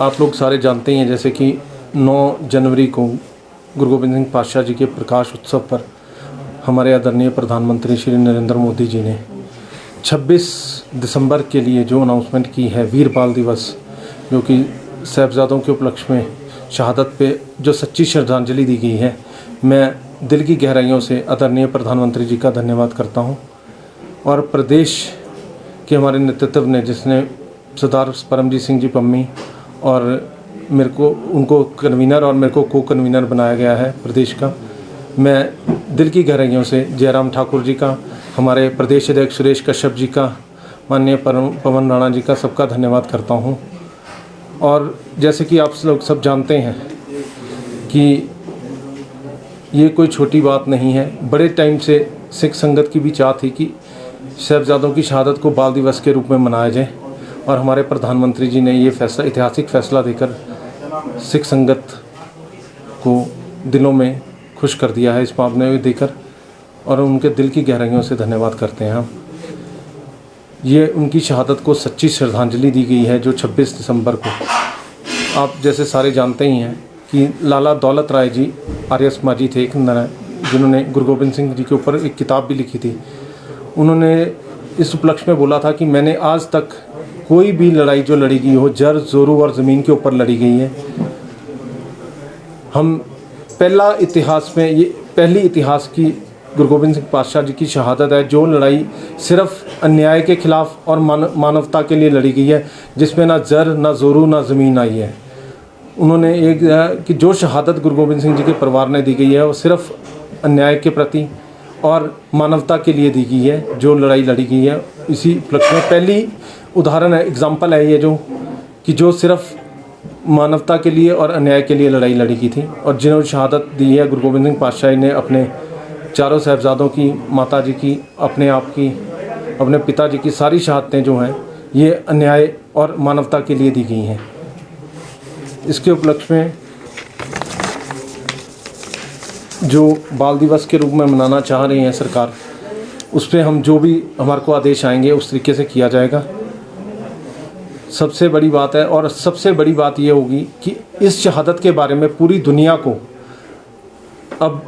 आप लोग सारे जानते ही हैं जैसे कि 9 जनवरी को गुरु गोबिंद सिंह पातशाह जी के प्रकाश उत्सव पर हमारे आदरणीय प्रधानमंत्री श्री नरेंद्र मोदी जी ने 26 दिसंबर के लिए जो अनाउंसमेंट की है वीर बाल दिवस, जो कि साहिबजादों के उपलक्ष्य में शहादत पे जो सच्ची श्रद्धांजलि दी गई है, मैं दिल की गहराइयों से आदरणीय प्रधानमंत्री जी का धन्यवाद करता हूं। और प्रदेश के हमारे नेतृत्व ने, जिसने सरदार परमजीत सिंह जी पम्मी और मेरे को उनको कन्वीनर और मेरे को को कन्वीनर बनाया गया है प्रदेश का, मैं दिल की गहराइयों से जयराम ठाकुर जी का, हमारे प्रदेश अध्यक्ष सुरेश कश्यप जी का, माननीय पवन राणा जी का, सबका धन्यवाद करता हूं। और जैसे कि आप लोग सब जानते हैं कि ये कोई छोटी बात नहीं है। बड़े टाइम से सिख संगत की भी चाह थी कि साहिबजादों की शहादत को बाल दिवस के रूप में मनाया जाए, और हमारे प्रधानमंत्री जी ने ये फैसला, ऐतिहासिक फैसला देकर सिख संगत को दिलों में खुश कर दिया है इस मामले में देकर, और उनके दिल की गहराइयों से धन्यवाद करते हैं हम। ये उनकी शहादत को सच्ची श्रद्धांजलि दी गई है जो 26 दिसंबर को, आप जैसे सारे जानते ही हैं कि लाला दौलत राय जी आर्य समाजी थे एक, जिन्होंने गुरु गोबिंद सिंह जी के ऊपर एक किताब भी लिखी थी। उन्होंने इस उपलक्ष्य में बोला था कि मैंने आज तक कोई भी लड़ाई जो लड़ी गई हो जर जोरू और ज़मीन के ऊपर लड़ी गई है। हम पहला इतिहास में, ये पहली इतिहास की गुरु गोबिंद सिंह पातशाह जी की शहादत है जो लड़ाई सिर्फ अन्याय के खिलाफ और मानवता के लिए लड़ी गई है, जिसमें ना जर ना जोरू ना ज़मीन आई है। उन्होंने एक कि जो शहादत गुरु गोबिंद सिंह जी के परिवार ने दी गई है वो सिर्फ अन्याय के प्रति और मानवता के लिए दी गई है, जो लड़ाई लड़ी गई है। इसी उपलक्ष्य में पहली उदाहरण है, एग्जाम्पल है ये जो सिर्फ मानवता के लिए और अन्याय के लिए लड़ाई लड़ी गई थी, और जिन्होंने शहादत दी है गुरु गोबिंद सिंह पातशाह ने अपने चारों साहिबजादों की, माता जी की, अपने आप की, अपने पिताजी की, सारी शहादतें जो हैं ये अन्याय और मानवता के लिए दी गई हैं। इसके उपलक्ष्य में जो बाल दिवस के रूप में मनाना चाह रही हैं सरकार, उस पर हम जो भी हमारे को आदेश आएंगे उस तरीके से किया जाएगा। सबसे बड़ी बात है, और सबसे बड़ी बात ये होगी कि इस शहादत के बारे में पूरी दुनिया को अब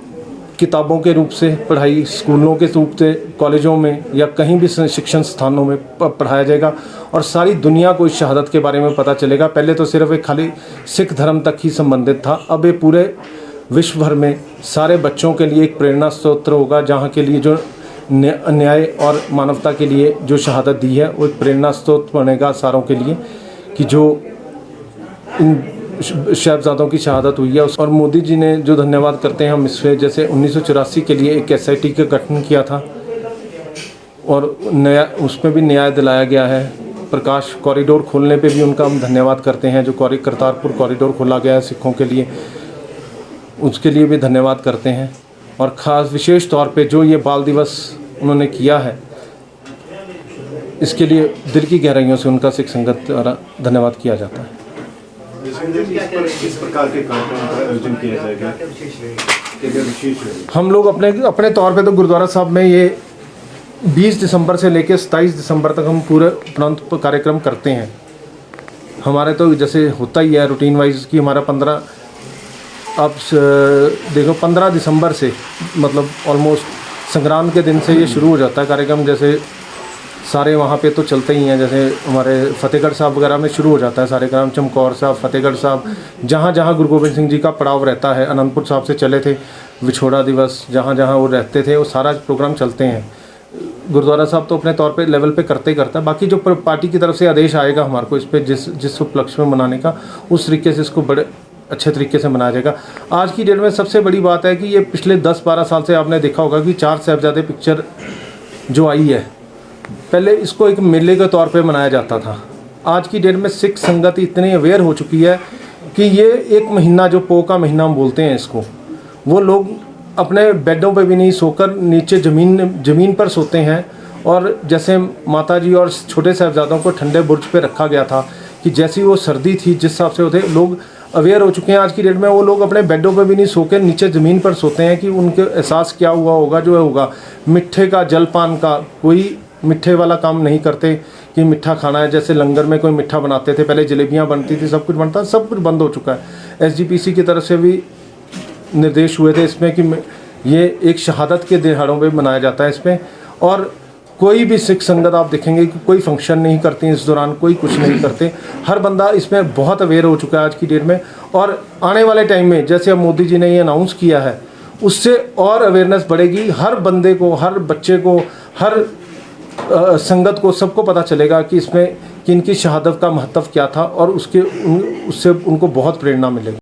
किताबों के रूप से पढ़ाई, स्कूलों के रूप से, कॉलेजों में या कहीं भी शिक्षण स्थानों में पढ़ाया जाएगा, और सारी दुनिया को इस शहादत के बारे में पता चलेगा। पहले तो सिर्फ एक खाली सिख धर्म तक ही संबंधित था, अब ये पूरे विश्व भर में सारे बच्चों के लिए एक प्रेरणा स्रोत होगा, जहाँ के लिए जो न्याय और मानवता के लिए जो शहादत दी है वो एक प्रेरणा स्रोत बनेगा सारों के लिए, कि जो इन साहिबजादों की शहादत हुई है। और मोदी जी ने जो धन्यवाद करते हैं हम इसमें, जैसे 1984 के लिए एक SIT का गठन किया था और नया उसमें भी न्याय दिलाया गया है। प्रकाश कॉरिडोर खोलने पे भी उनका हम धन्यवाद करते हैं, जो करतारपुर कॉरिडोर खोला गया है सिखों के लिए, उसके लिए भी धन्यवाद करते हैं। और ख़ास विशेष तौर पे जो ये बाल दिवस उन्होंने किया है, इसके लिए दिल की गहराइयों से उनका सिख संगत द्वारा धन्यवाद किया जाता है। इस प्रकार के कार्यक्रम का आयोजन किया जाएगा, हम लोग अपने तौर पे तो गुरुद्वारा साहब में ये 20 दिसंबर से लेकर 27 दिसंबर तक हम पूरे उपरांत कार्यक्रम करते हैं। हमारे तो जैसे होता ही है रूटीन वाइज कि हमारा 15 दिसंबर से, मतलब ऑलमोस्ट संक्रांत के दिन से ये शुरू हो जाता है कार्यक्रम। जैसे सारे वहाँ पे तो चलते ही हैं, जैसे हमारे फतेहगढ़ साहब वगैरह में शुरू हो जाता है सारे कार्यक्रम, चमकौर साहब, फतेहगढ़ साहब, जहाँ जहाँ गुरु गोबिंद सिंह जी का पड़ाव रहता है। अनंतपुर साहब से चले थे, विछोड़ा दिवस, जहाँ जहाँ वो रहते थे वो सारा प्रोग्राम चलते हैं। गुरुद्वारा साहब तो अपने तौर पे लेवल पे करते ही करता है, बाकी जो पार्टी की तरफ से आदेश आएगा हमारे को इस पर जिस उपलक्ष्य में मनाने का, उस तरीके से इसको बड़े अच्छे तरीके से मनाया जाएगा। आज की डेट में सबसे बड़ी बात है कि ये पिछले 10-12 साल से आपने देखा होगा कि 4 साहिबजादे पिक्चर जो आई है, पहले इसको एक मेले के तौर पे मनाया जाता था। आज की डेट में सिख संगत इतनी अवेयर हो चुकी है कि ये एक महीना, जो पो का महीना हम बोलते हैं इसको, वो लोग अपने बेडों पे भी नहीं सोकर नीचे ज़मीन पर सोते हैं। और जैसे माता जी और छोटे साहिबजादों को ठंडे बुर्ज पे रखा गया था कि जैसी वो सर्दी थी, जिस हिसाब से होते लोग अवेयर हो चुके हैं आज की डेट में, वो लोग अपने बेडों पे भी नहीं सो के नीचे ज़मीन पर सोते हैं कि उनके एहसास क्या हुआ होगा, जो होगा मिट्ठे का, जलपान का कोई मिठे वाला काम नहीं करते कि मिठा खाना है। जैसे लंगर में कोई मिठा बनाते थे, पहले जलेबियाँ बनती थी, सब कुछ बनता, सब कुछ बंद हो चुका है। SGPC की तरफ से भी निर्देश हुए थे इसमें कि ये एक शहादत के दिहाड़ों पे मनाया जाता है इसमें, और कोई भी सिख संगत आप देखेंगे कि कोई फंक्शन नहीं करती इस दौरान, कोई कुछ नहीं करते। हर बंदा इसमें बहुत अवेयर हो चुका है आज की डेट में, और आने वाले टाइम में जैसे अब मोदी जी ने ये अनाउंस किया है, उससे और अवेयरनेस बढ़ेगी। हर बंदे को, हर बच्चे को, हर संगत को, सबको पता चलेगा कि इसमें कि इनकी शहादत का महत्व क्या था, और उससे उनको बहुत प्रेरणा मिलेगी।